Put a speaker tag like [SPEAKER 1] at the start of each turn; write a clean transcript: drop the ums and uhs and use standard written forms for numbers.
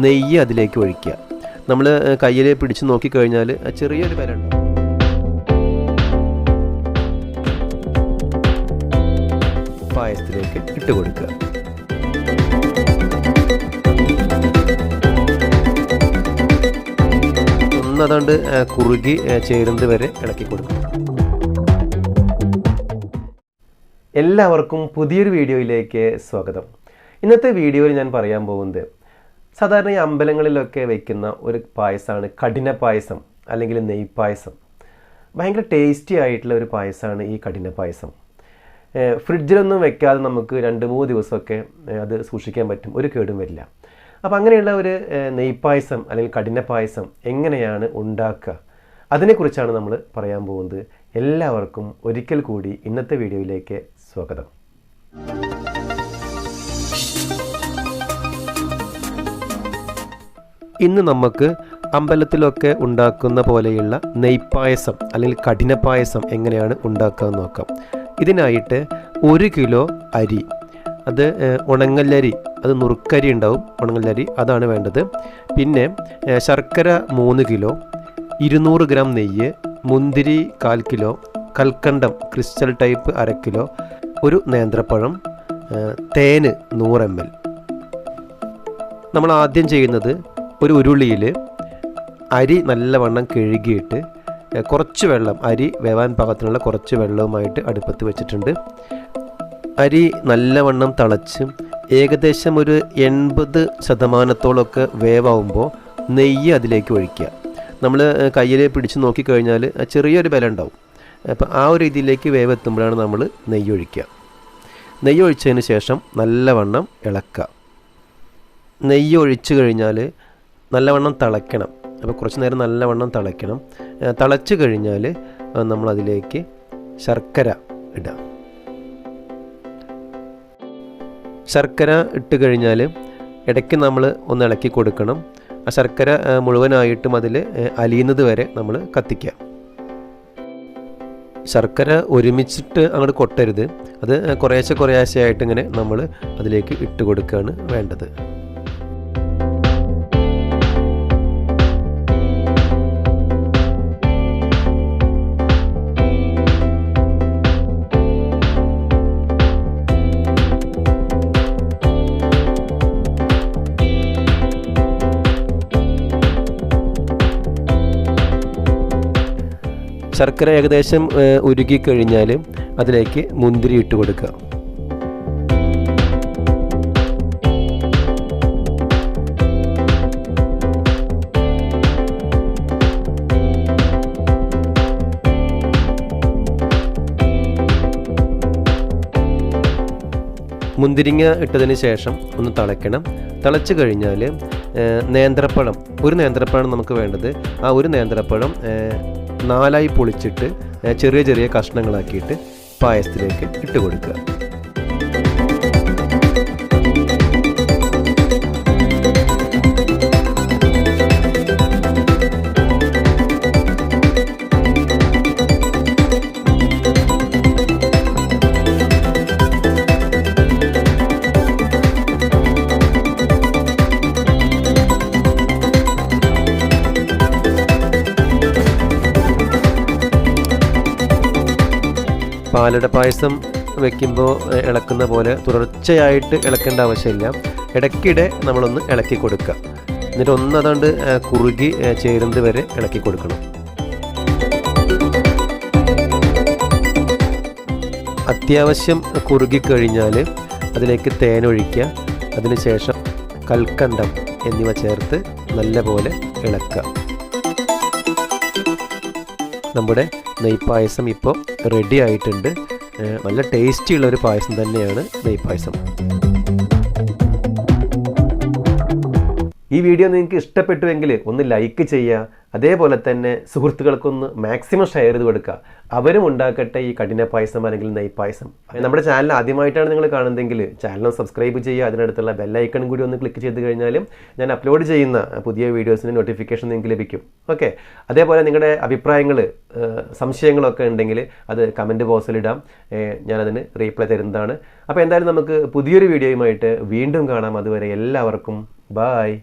[SPEAKER 1] നെയ്യ് അതിലേക്ക് ഒഴിക്കുക. നമ്മൾ കയ്യിൽ പിടിച്ച് നോക്കിക്കഴിഞ്ഞാൽ ചെറിയൊരു വില ഉണ്ട്. പായസത്തിലേക്ക് ഇട്ട് കൊടുക്കുക. ഒന്നതാണ്ട് കുറുകി ചേരുന്നത് വരെ ഇളക്കി കൊടുക്കുക. എല്ലാവർക്കും പുതിയൊരു വീഡിയോയിലേക്ക് സ്വാഗതം. ഇന്നത്തെ വീഡിയോയിൽ ഞാൻ പറയാൻ പോകുന്നത് സാധാരണ ഈ അമ്പലങ്ങളിലൊക്കെ വയ്ക്കുന്ന ഒരു പായസമാണ് കഠിന പായസം അല്ലെങ്കിൽ നെയ്പായസം. ഭയങ്കര ടേസ്റ്റി ആയിട്ടുള്ള ഒരു പായസമാണ് ഈ കഠിന പായസം. ഫ്രിഡ്ജിലൊന്നും വെക്കാതെ നമുക്ക് 2-3 ദിവസമൊക്കെ അത് സൂക്ഷിക്കാൻ പറ്റും, ഒരു കേടും വരില്ല. അപ്പോൾ അങ്ങനെയുള്ള ഒരു നെയ്പായസം അല്ലെങ്കിൽ കഠിന പായസം എങ്ങനെയാണ് ഉണ്ടാക്കുക, അതിനെക്കുറിച്ചാണ് നമ്മൾ പറയാൻ പോകുന്നത്. എല്ലാവർക്കും ഒരിക്കൽ കൂടി ഇന്നത്തെ വീഡിയോയിലേക്ക് സ്വാഗതം. ഇന്ന് നമുക്ക് അമ്പലത്തിലൊക്കെ ഉണ്ടാക്കുന്ന പോലെയുള്ള നെയ്പായസം അല്ലെങ്കിൽ കഠിന പായസം എങ്ങനെയാണ് ഉണ്ടാക്കുക എന്ന് നോക്കാം. ഇതിനായിട്ട് 1 കിലോ അരി, അത് ഉണങ്ങല്ലരി, അത് നുറുക്കരി ഉണ്ടാവും, ഉണങ്ങല്ലരി അതാണ് വേണ്ടത്. പിന്നെ ശർക്കര 3 കിലോ, 200 ഗ്രാം നെയ്യ്, മുന്തിരി 1/4 കിലോ, കൽക്കണ്ടം ക്രിസ്റ്റൽ ടൈപ്പ് 1/2 കിലോ, ഒരു നേന്ത്രപ്പഴം, തേന് 100 ml. നമ്മൾ ആദ്യം ചെയ്യുന്നത് ഒരു ഉരുളിയിൽ അരി നല്ലവണ്ണം കഴുകിയിട്ട് കുറച്ച് വെള്ളം, അരി വേവാൻ പാകത്തിനുള്ള കുറച്ച് വെള്ളവുമായിട്ട് അടുപ്പത്ത് വെച്ചിട്ടുണ്ട്. അരി നല്ലവണ്ണം തിളച്ച് ഏകദേശം ഒരു 80% വേവാകുമ്പോൾ നെയ്യ് അതിലേക്ക് ഒഴിക്കുക. നമ്മൾ കയ്യിൽ പിടിച്ച് നോക്കിക്കഴിഞ്ഞാൽ ചെറിയൊരു ബലം ഉണ്ടാവും. അപ്പോൾ ആ ഒരു രീതിയിലേക്ക് വേവെത്തുമ്പോഴാണ് നമ്മൾ നെയ്യ് ഒഴിക്കുക. നെയ്യ് ഒഴിച്ചതിന് ശേഷം നല്ലവണ്ണം ഇളക്കുക. നെയ്യ് ഒഴിച്ചു കഴിഞ്ഞാൽ നല്ലവണ്ണം തിളയ്ക്കണം. അപ്പോൾ കുറച്ച് നേരം നല്ലവണ്ണം തിളയ്ക്കണം. തിളച്ച് കഴിഞ്ഞാൽ നമ്മളതിലേക്ക് ശർക്കര ഇടാം. ശർക്കര ഇട്ട് കഴിഞ്ഞാൽ ഇടയ്ക്ക് നമ്മൾ ഒന്ന് ഇളക്കി കൊടുക്കണം. ആ ശർക്കര മുഴുവനായിട്ടും അതിൽ അലിയുന്നത് വരെ നമ്മൾ കത്തിക്കുക. ശർക്കര ഒരുമിച്ചിട്ട് അങ്ങോട്ട് കൊട്ടരുത്, അത് കുറേശ്ശെ ആയിട്ട് ഇങ്ങനെ നമ്മൾ അതിലേക്ക് ഇട്ട് കൊടുക്കുകയാണ് വേണ്ടത്. ശർക്കര ഏകദേശം ഉരുകിക്കഴിഞ്ഞാൽ അതിലേക്ക് മുന്തിരി ഇട്ട് കൊടുക്കുക. മുന്തിരിങ്ങ ഇട്ടതിന് ശേഷം ഒന്ന് തിളയ്ക്കണം. തിളച്ച് കഴിഞ്ഞാൽ നേന്ത്രപ്പഴം, ഒരു നേന്ത്രപ്പഴം നമുക്ക് വേണ്ടത്. ആ ഒരു നേന്ത്രപ്പഴം 4 പൊളിച്ചിട്ട് ചെറിയ കഷ്ണങ്ങളാക്കിയിട്ട് പായസത്തിലേക്ക് ഇട്ട് കൊടുക്കുക. പാലട പായസം വയ്ക്കുമ്പോൾ ഇളക്കുന്ന പോലെ തുടർച്ചയായിട്ട് ഇളക്കേണ്ട ആവശ്യമില്ല. ഇടയ്ക്കിടെ നമ്മളൊന്ന് ഇളക്കി കൊടുക്കുക. എന്നിട്ട് ഒന്നതാണ്ട് കുറുകി ചേരുന്നത് വരെ ഇളക്കി കൊടുക്കണം. അത്യാവശ്യം കുറുകിക്കഴിഞ്ഞാൽ അതിലേക്ക് തേനൊഴിക്കുക. അതിനുശേഷം കൽക്കണ്ടം എന്നിവ ചേർത്ത് നല്ലപോലെ ഇളക്കുക. നമ്മുടെ നെയ്പായസം ഇപ്പോൾ റെഡി ആയിട്ടുണ്ട്. നല്ല ടേസ്റ്റിയുള്ള ഒരു പായസം തന്നെയാണ് നെയ്പായസം. ഈ വീഡിയോ നിങ്ങൾക്ക് ഇഷ്ടപ്പെട്ടുവെങ്കിൽ ഒന്ന് ലൈക്ക് ചെയ്യുക. അതേപോലെ തന്നെ സുഹൃത്തുക്കൾക്കൊന്ന് മാക്സിമം ഷെയർ ചെയ്ത് കൊടുക്കുക. അവരും ഉണ്ടാക്കട്ടെ ഈ കഠിന പായസം അല്ലെങ്കിൽ നെയ്പായസം. നമ്മുടെ ചാനൽ ആദ്യമായിട്ടാണ് നിങ്ങൾ കാണുന്നതെങ്കിൽ ചാനൽ സബ്സ്ക്രൈബ് ചെയ്യുക. അതിനടുത്തുള്ള ബെല്ലൈക്കണും കൂടി ഒന്ന് ക്ലിക്ക് ചെയ്ത് കഴിഞ്ഞാലും ഞാൻ അപ്ലോഡ് ചെയ്യുന്ന പുതിയ വീഡിയോസിന് നോട്ടിഫിക്കേഷൻ നിങ്ങൾക്ക് ലഭിക്കും. ഓക്കെ, അതേപോലെ നിങ്ങളുടെ അഭിപ്രായങ്ങൾ, സംശയങ്ങളൊക്കെ ഉണ്ടെങ്കിൽ അത് കമൻറ്റ് ബോക്സിലിടാം. ഞാനതിന് റീപ്ലൈ തരുന്നതാണ്. അപ്പോൾ എന്തായാലും നമുക്ക് പുതിയൊരു വീഡിയോയുമായിട്ട് വീണ്ടും കാണാം. അതുവരെ എല്ലാവർക്കും ബായ്.